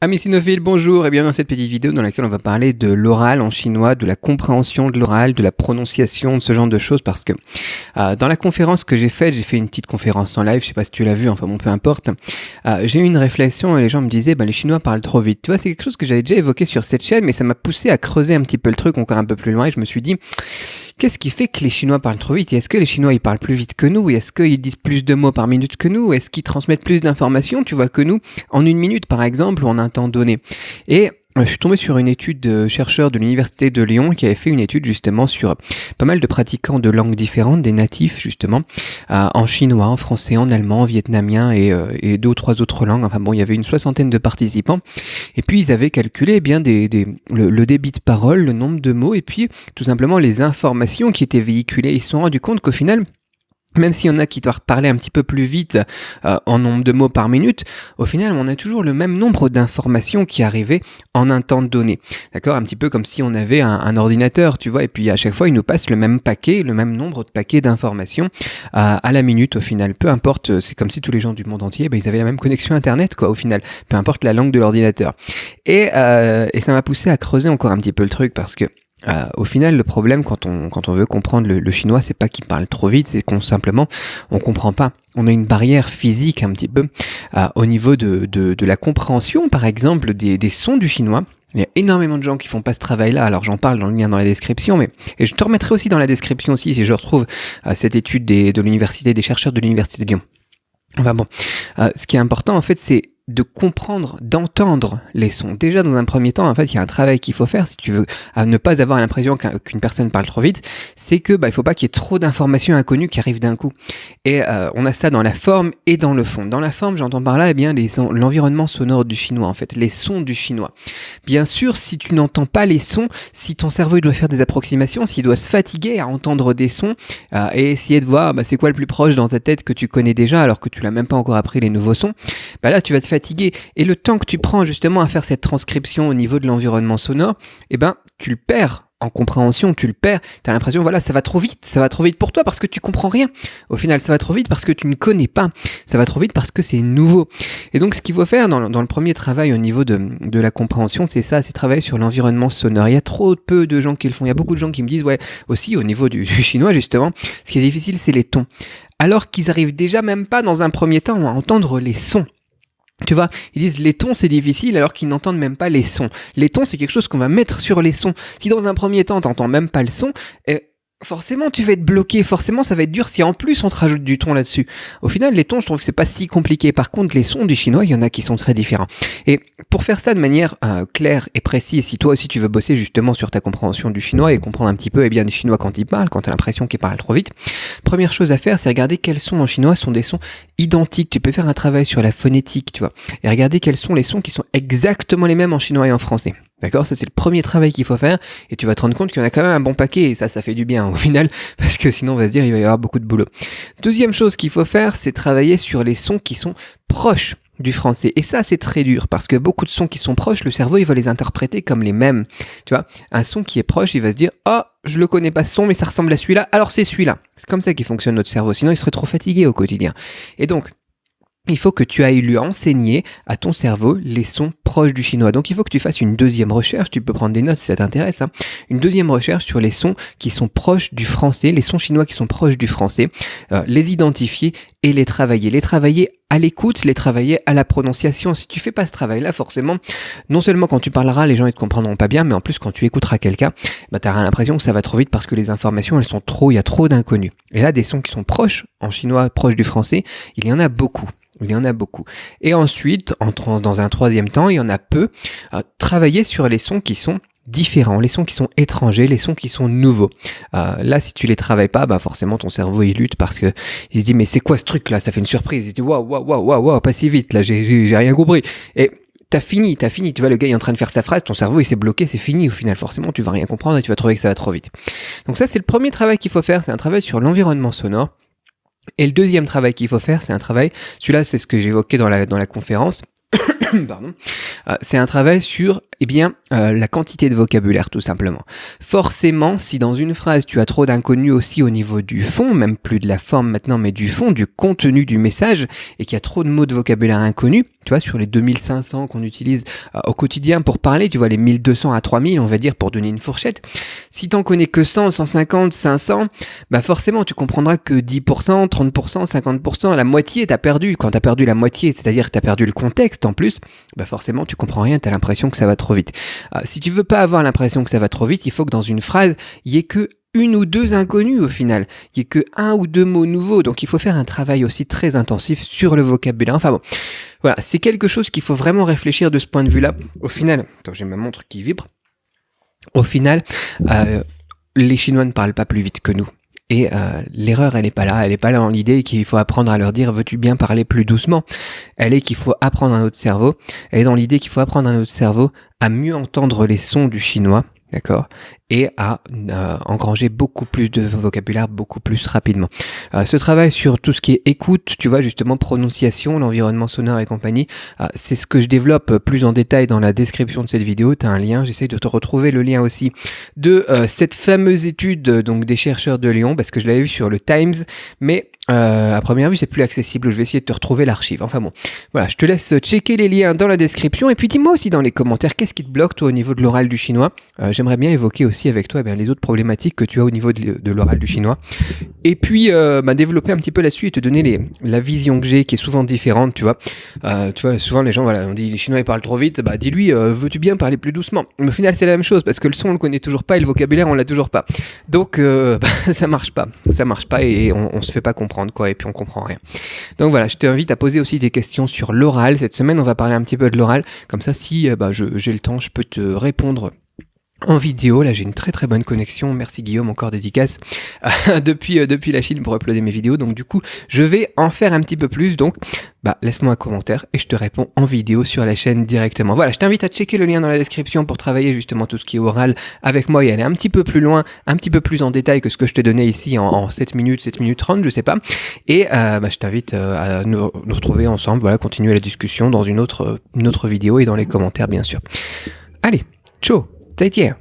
Amis sinophiles, bonjour et bienvenue dans cette petite vidéo dans laquelle on va parler de l'oral en chinois, de la compréhension de l'oral, de la prononciation, de ce genre de choses parce que dans la conférence que j'ai faite, j'ai fait une petite conférence en live, je sais pas si tu l'as vu, enfin bon peu importe, j'ai eu une réflexion et les gens me disaient les Chinois parlent trop vite. Tu vois, c'est quelque chose que j'avais déjà évoqué sur cette chaîne mais ça m'a poussé à creuser un petit peu le truc encore un peu plus loin et je me suis dit qu'est-ce qui fait que les Chinois parlent trop vite? Et est-ce que les Chinois ils parlent plus vite que nous? Et est-ce qu'ils disent plus de mots par minute que nous? Est-ce qu'ils transmettent plus d'informations, tu vois, que nous en une minute par exemple ou en un temps donné? Et je suis tombé sur une étude de chercheurs de l'université de Lyon qui avait fait une étude justement sur pas mal de pratiquants de langues différentes, des natifs justement, en chinois, en français, en allemand, en vietnamien et deux ou trois autres langues. Enfin bon, il y avait une soixantaine de participants. Et puis ils avaient calculé eh bien le débit de parole, le nombre de mots et puis tout simplement les informations qui étaient véhiculées. Ils se sont rendus compte qu'au final, même s'il y en a qui doivent parler un petit peu plus vite en nombre de mots par minute, au final, on a toujours le même nombre d'informations qui arrivaient en un temps donné. D'accord? Un petit peu comme si on avait un ordinateur, tu vois, et puis à chaque fois, il nous passe le même paquet, le même nombre de paquets d'informations à la minute au final. Peu importe, c'est comme si tous les gens du monde entier, ils avaient la même connexion Internet, quoi, au final. Peu importe la langue de l'ordinateur. Et ça m'a poussé à creuser encore un petit peu le truc parce que au final, le problème quand on veut comprendre le chinois, c'est pas qu'il parle trop vite, c'est qu'on simplement on comprend pas. On a une barrière physique un petit peu au niveau de la compréhension, par exemple, des sons du chinois. Il y a énormément de gens qui font pas ce travail-là, alors j'en parle dans le lien dans la description, et je te remettrai aussi dans la description aussi si je retrouve cette étude de l'université, des chercheurs de l'université de Lyon. Enfin bon, ce qui est important en fait, c'est de comprendre, d'entendre les sons. Déjà, dans un premier temps, en fait, il y a un travail qu'il faut faire si tu veux ne pas avoir l'impression qu'une personne parle trop vite, c'est que il faut pas qu'il y ait trop d'informations inconnues qui arrivent d'un coup. Et on a ça dans la forme et dans le fond. Dans la forme, j'entends par là eh bien l'environnement sonore du chinois, en fait, les sons du chinois. Bien sûr, si tu n'entends pas les sons, si ton cerveau il doit faire des approximations, s'il doit se fatiguer à entendre des sons et essayer de voir c'est quoi le plus proche dans ta tête que tu connais déjà alors que tu l'as même pas encore appris les nouveaux sons, là tu vas te fatiguer. Et le temps que tu prends justement à faire cette transcription au niveau de l'environnement sonore, tu le perds en compréhension, tu le perds, tu as l'impression, ça va trop vite pour toi parce que tu comprends rien. Au final, ça va trop vite parce que tu ne connais pas, ça va trop vite parce que c'est nouveau. Et donc, ce qu'il faut faire dans le premier travail au niveau de la compréhension, c'est ça, c'est travailler sur l'environnement sonore. Il y a trop peu de gens qui le font, il y a beaucoup de gens qui me disent, aussi au niveau du chinois justement, ce qui est difficile, c'est les tons. Alors qu'ils arrivent déjà même pas dans un premier temps à entendre les sons. Tu vois, ils disent les tons c'est difficile alors qu'ils n'entendent même pas les sons. Les tons c'est quelque chose qu'on va mettre sur les sons. Si dans un premier temps t'entends même pas le son, forcément tu vas être bloqué, forcément ça va être dur si en plus on te rajoute du ton là-dessus. Au final les tons je trouve que c'est pas si compliqué. Par contre les sons du chinois il y en a qui sont très différents. Et pour faire ça de manière claire et précise, si toi aussi tu veux bosser justement sur ta compréhension du chinois et comprendre un petit peu les chinois quand ils parlent, quand t'as l'impression qu'ils parlent trop vite, première chose à faire c'est regarder quels sons en chinois sont des sons identiques. Tu peux faire un travail sur la phonétique, tu vois, et regarder quels sont les sons qui sont exactement les mêmes en chinois et en français. D'accord, ça c'est le premier travail qu'il faut faire et tu vas te rendre compte qu'il y en a quand même un bon paquet et ça fait du bien au final parce que sinon on va se dire il va y avoir beaucoup de boulot. Deuxième chose qu'il faut faire, c'est travailler sur les sons qui sont proches du français. Et ça c'est très dur parce que beaucoup de sons qui sont proches, le cerveau il va les interpréter comme les mêmes. Tu vois, un son qui est proche, il va se dire oh je le connais pas ce son mais ça ressemble à celui-là, alors c'est celui-là. C'est comme ça qu'il fonctionne notre cerveau, sinon il serait trop fatigué au quotidien. Et donc il faut que tu ailles lui enseigner à ton cerveau les sons proches du chinois. Donc il faut que tu fasses une deuxième recherche, tu peux prendre des notes si ça t'intéresse, une deuxième recherche sur les sons qui sont proches du français, les sons chinois qui sont proches du français, les identifier et les travailler à l'écoute, les travailler à la prononciation. Si tu fais pas ce travail-là, forcément, non seulement quand tu parleras, les gens ils te comprendront pas bien, mais en plus quand tu écouteras quelqu'un, tu auras l'impression que ça va trop vite parce que les informations elles sont trop, il y a trop d'inconnus. Et là des sons qui sont proches, en chinois proches du français, il y en a beaucoup. Il y en a beaucoup. Et ensuite, dans un troisième temps, il y en a peu, travailler sur les sons qui sont différents, les sons qui sont étrangers, les sons qui sont nouveaux. Là, si tu les travailles pas, forcément ton cerveau il lutte parce que il se dit mais c'est quoi ce truc là? Ça fait une surprise. Il se dit waouh, pas si vite là, j'ai rien compris. Et t'as fini, tu vois, le gars est en train de faire sa phrase, ton cerveau il s'est bloqué, c'est fini au final, forcément tu vas rien comprendre et tu vas trouver que ça va trop vite. Donc ça c'est le premier travail qu'il faut faire, c'est un travail sur l'environnement sonore. Et le deuxième travail qu'il faut faire, c'est un travail, celui-là c'est ce que j'évoquais dans la conférence, Pardon. C'est un travail sur la quantité de vocabulaire tout simplement. Forcément, si dans une phrase tu as trop d'inconnus aussi au niveau du fond, même plus de la forme maintenant, mais du fond, du contenu du message, et qu'il y a trop de mots de vocabulaire inconnus, tu vois, sur les 2500 qu'on utilise au quotidien pour parler, tu vois, les 1200 à 3000, on va dire, pour donner une fourchette, si t'en connais que 100, 150, 500, bah forcément tu comprendras que 10%, 30%, 50%, la moitié t'as perdu. Quand t'as perdu la moitié, c'est-à-dire que t'as perdu le contexte en plus, bah forcément tu comprends rien, t'as l'impression que ça va trop vite. Si tu veux pas avoir l'impression que ça va trop vite, il faut que dans une phrase, il y ait que une ou deux inconnus au final, il y ait que un ou deux mots nouveaux, donc il faut faire un travail aussi très intensif sur le vocabulaire. Enfin bon, voilà, c'est quelque chose qu'il faut vraiment réfléchir de ce point de vue-là. Au final, attends, j'ai ma montre qui vibre. Au final, les Chinois ne parlent pas plus vite que nous. Et l'erreur, elle n'est pas là. Elle n'est pas là dans l'idée qu'il faut apprendre à leur dire « veux-tu bien parler plus doucement ?» Elle est qu'il faut apprendre à notre cerveau. Elle est dans l'idée qu'il faut apprendre à notre cerveau à mieux entendre les sons du chinois, d'accord, et à engranger beaucoup plus de vocabulaire beaucoup plus rapidement. Ce travail sur tout ce qui est écoute, tu vois, justement prononciation, l'environnement sonore et compagnie, c'est ce que je développe plus en détail dans la description de cette vidéo. Tu as un lien, j'essaie de te retrouver le lien aussi de cette fameuse étude donc des chercheurs de Lyon, parce que je l'avais vu sur le Times, mais à première vue c'est plus accessible. Je vais essayer de te retrouver l'archive. Enfin bon, voilà, je te laisse checker les liens dans la description, et puis dis-moi aussi dans les commentaires qu'est-ce qui te bloque toi au niveau de l'oral du chinois. J'aimerais bien évoquer aussi avec toi les autres problématiques que tu as au niveau de l'oral du chinois, et puis développer un petit peu là-dessus et te donner la vision que j'ai qui est souvent différente, tu vois. Souvent les gens, voilà, on dit les Chinois ils parlent trop vite, bah dis-lui veux-tu bien parler plus doucement. Mais au final c'est la même chose, parce que le son on le connaît toujours pas et le vocabulaire on l'a toujours pas, donc ça marche pas et on se fait pas comprendre quoi, et puis on comprend rien. Donc voilà, je t'invite à poser aussi des questions sur l'oral. Cette semaine on va parler un petit peu de l'oral, comme ça si j'ai le temps je peux te répondre en vidéo. Là j'ai une très très bonne connexion, merci Guillaume, encore dédicace depuis la Chine pour uploader mes vidéos, donc du coup je vais en faire un petit peu plus, donc laisse-moi un commentaire et je te réponds en vidéo sur la chaîne directement. Voilà, je t'invite à checker le lien dans la description pour travailler justement tout ce qui est oral avec moi et aller un petit peu plus loin, un petit peu plus en détail que ce que je t'ai donné ici en 7 minutes 30, je sais pas, et je t'invite à nous retrouver ensemble, voilà, continuer la discussion dans une autre vidéo et dans les commentaires bien sûr. Allez, ciao, 再见